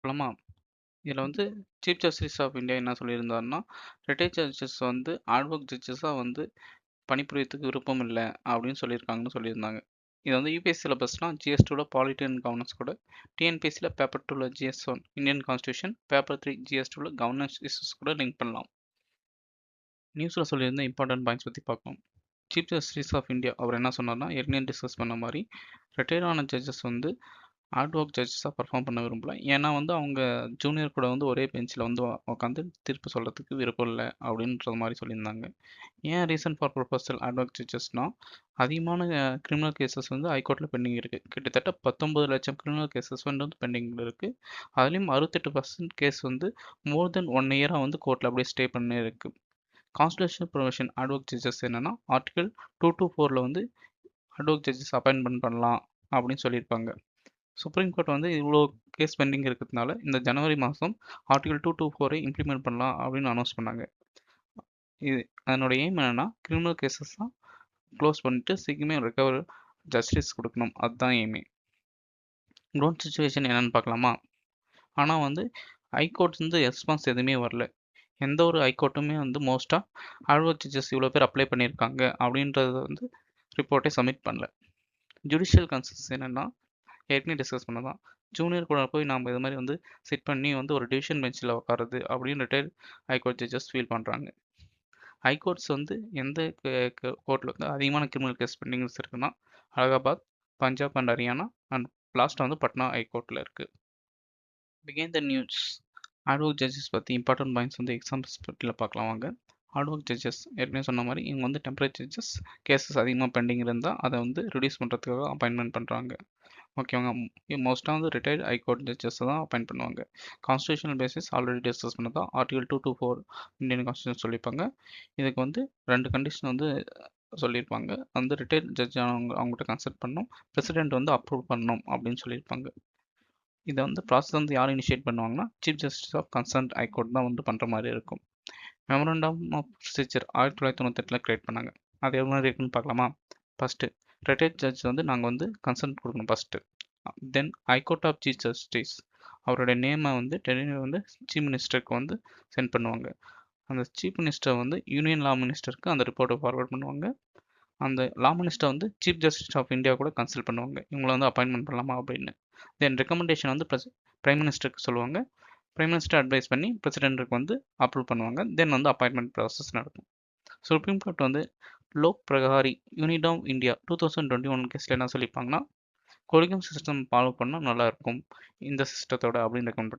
சொல்லலாமா? இதில வந்து சீஃப் ஜஸ்டிஸ் ஆஃப் இந்தியா என்ன சொல்லியிருந்தாருன்னா, ரிட்டயர்ட் ஜட்ஜஸ் வந்து அட் ஹாக் ஜட்ஜஸா வந்து பணிபுரியறதுக்கு விருப்பம் இல்ல அப்படின்னு சொல்லியிருக்காங்கன்னு சொல்லியிருந்தாங்க. இது வந்து யுபிஎஸ்சி சிலபஸ்னா ஜிஎஸ்2ல பாலிட்டி அண்ட் கவர்னன்ஸ் கூட, டிஎன்பிஎஸ்சில பேப்பர் 2ல ஜிஎஸ்1 இந்தியன் கான்ஸ்டிடியூஷன், பேப்பர் 3 ஜிஎஸ்2ல கவர்னன்ஸ் இஷ்யூஸ் கூட லிங்க் பண்ணலாம். நியூஸ்ல சொல்லியிருந்த இம்பார்ட்டன்ட் பாயிண்ட்ஸ் பத்தி பார்ப்போம். சீஃப் ஜஸ்டிஸ் ஆஃப் இந்தியா அவர் என்ன சொன்னார்னா, ஏற்கனவே டிஸ்கஸ் பண்ண மாரி, ரிட்டயர்ட் ஆன ஜட்ஜஸ் வந்து ஹார்ட் ஒர்க் ஜட்ஜஸாக பர்ஃபார்ம் பண்ண விரும்பல. ஏன்னா வந்து அவங்க ஜூனியர் கூட வந்து ஒரே பெஞ்சில் வந்து உட்காந்து தீர்ப்பு சொல்கிறதுக்கு விருப்பம் இல்லை அப்படின்ற மாதிரி சொல்லியிருந்தாங்க. ஏன் reason for proposal hard work ஜட்ஜஸ்னால் அதிகமான கிரிமினல் கேசஸ் வந்து ஹைகோர்ட்டில் பெண்டிங் இருக்குது. கிட்டத்தட்ட 19 லட்சம் கிரிமினல் கேசஸ் வந்து பெண்டிங்கில் இருக்குது. அதுலேயும் 68% கேஸ் வந்து மோர் தென் 1 இயராக வந்து கோர்ட்டில் அப்படியே ஸ்டே பண்ணி இருக்குது. Constitutional provision hard work judges என்னென்னா ஆர்டிகல் 224ல் வந்து ஹார்ட் ஒர்க் ஜட்ஜஸ் அப்பாயின்மெண்ட் பண்ணலாம் அப்படின்னு சொல்லியிருப்பாங்க. சுப்ரீம் கோர்ட் வந்து இவ்வளோ கேஸ் பெண்டிங் இருக்கிறதுனால இந்த ஜனவரி மாதம் ஆர்டிகல் 224 இம்ப்ளிமெண்ட் பண்ணலாம் அப்படின்னு அனௌன்ஸ் பண்ணாங்க. இது அதனோட எய்ம் என்னென்னா கிரிமினல் கேசஸ் தான் க்ளோஸ் பண்ணிட்டு சீக்கிரமே ரெக்கவர் ஜஸ்டிஸ் கொடுக்கணும். அதுதான் எய்மே. க்ரௌண்ட் சுச்சுவேஷன் என்னென்னு பார்க்கலாமா? ஆனால் வந்து ஹைகோர்ட்ஸ் வந்து ரெஸ்பான்ஸ் எதுவுமே வரல. எந்த ஒரு ஹைகோர்ட்டுமே வந்து மோஸ்ட்டாக அட்வொகேட் ஜட்ஜஸ் இவ்வளோ பேர் அப்ளை பண்ணியிருக்காங்க அப்படின்றத வந்து ரிப்போர்ட்டை சப்மிட் பண்ணல. ஜுடிஷியல் கன்சர்ன்ஸ் என்னென்னா ஏற்கனவே டிஸ்கஸ் பண்ணதான். ஜூனியர் கூட போய் நாம் இது மாதிரி வந்து சிட் பண்ணி வந்து ஒரு டிவிஷன் பெஞ்சில் உட்காருது அப்படின்னு ரிட்டையர்ட் ஹைகோர்ட் ஜட்ஜஸ் ஃபீல் பண்ணுறாங்க. ஹைகோர்ட்ஸ் வந்து எந்த கோர்ட்டில் வந்து அதிகமான கிரிமினல் கேஸ் பெண்டிங்ஸ் இருக்குன்னா அலகாபாத், பஞ்சாப் அண்ட் ஹரியானா அண்ட் லாஸ்ட்டாக வந்து பட்னா ஹைகோர்ட்டில் இருக்குது. Began the news advocate judges பற்றி இம்பார்ட்டன்ட் பாயிண்ட்ஸ் வந்து எக்ஸாம்பிள்ஸ் பற்றியில் பார்க்கலாம் வாங்க. அட்வொகேட் ஜட்ஜஸ் ஏற்கனவே சொன்ன மாதிரி இவங்க வந்து டெம்பரரி ஜட்ஜஸ் கேசஸ் அதிகமாக பெண்டிங் இருந்தால் அதை வந்து ரிடியூஸ் பண்ணுறதுக்காக அப்பாயின்மெண்ட் பண்ணுறாங்க. ஓகேவாங்க. மோஸ்ட்டாக வந்து ரிட்டையர்ட் ஹைகோர்ட் ஜட்ஜஸ் தான் அப்பாயிண்ட் பண்ணுவாங்க. கான்ஸ்டியூஷனல் பேசிஸ் ஆல்ரெடி டிஸ்கஸ் பண்ணதா ஆர்டிகல் 224 இந்தியன் கான்ஸ்டியூஷன் சொல்லியிருப்பாங்க. இதுக்கு வந்து 2 கண்டிஷன் வந்து சொல்லியிருப்பாங்க. வந்து ரிட்டையர்ட் ஜட்ஜ் அவங்ககிட்ட கன்சல்ட் பண்ணணும், பிரசிடென்ட் வந்து அப்ரூவ் பண்ணணும் அப்படின்னு சொல்லியிருப்பாங்க. இதை வந்து ப்ராசஸ் வந்து யார் இனிஷியேட் பண்ணுவாங்கன்னா chief justice of concerned high court தான் வந்து பண்ணுற மாதிரி இருக்கும். மெமரண்டம் ஆஃப் ப்ரொசீஜர் 1998 கிரியேட் பண்ணாங்க. அது எவ்வளோ மாதிரி இருக்குன்னு பார்க்கலாமா? ஃபஸ்ட்டு ரிட்டையர்ட் ஜட்ஜ் வந்து நாங்கள் வந்து கன்சர்ன் கொடுக்கணும் first. Then high court of chief justice அவருடைய நேமை வந்து டெல்லியில் வந்து சீஃப் மினிஸ்டருக்கு வந்து சென்ட் பண்ணுவாங்க. அந்த சீஃப் மினிஸ்டர் வந்து யூனியன் லா மினிஸ்டருக்கு அந்த ரிப்போர்ட்டை ஃபார்வர்ட் பண்ணுவாங்க. அந்த லா மினிஸ்டர் வந்து சீஃப் ஜஸ்டிஸ் ஆஃப் இந்தியா கூட கன்சல்ட் பண்ணுவாங்க, இவங்களை வந்து அப்பாயின்மெண்ட் பண்ணலாமா அப்படின்னு. தென் ரெக்கமெண்டேஷன் வந்து பிரைம் மினிஸ்டருக்கு சொல்லுவாங்க. பிரைம் மினிஸ்டர் அட்வைஸ் பண்ணி பிரசிடென்ட்டுக்கு வந்து அப்ரூவ் பண்ணுவாங்க. தென் வந்து அப்பாயின்மெண்ட் ப்ராசஸ் நடக்கும். சுப்ரீம் கோர்ட் வந்து லோக் பிரகாரி யூனிட் ஆஃப் இந்தியா 2021 கேஸில் என்ன சொல்லியிருப்பாங்கன்னா கொலிகம் சிஸ்டம் ஃபாலோ பண்ணால் நல்லாயிருக்கும் இந்த சிஸ்டத்தோட அப்படின்னு ரெக்கமெண்ட்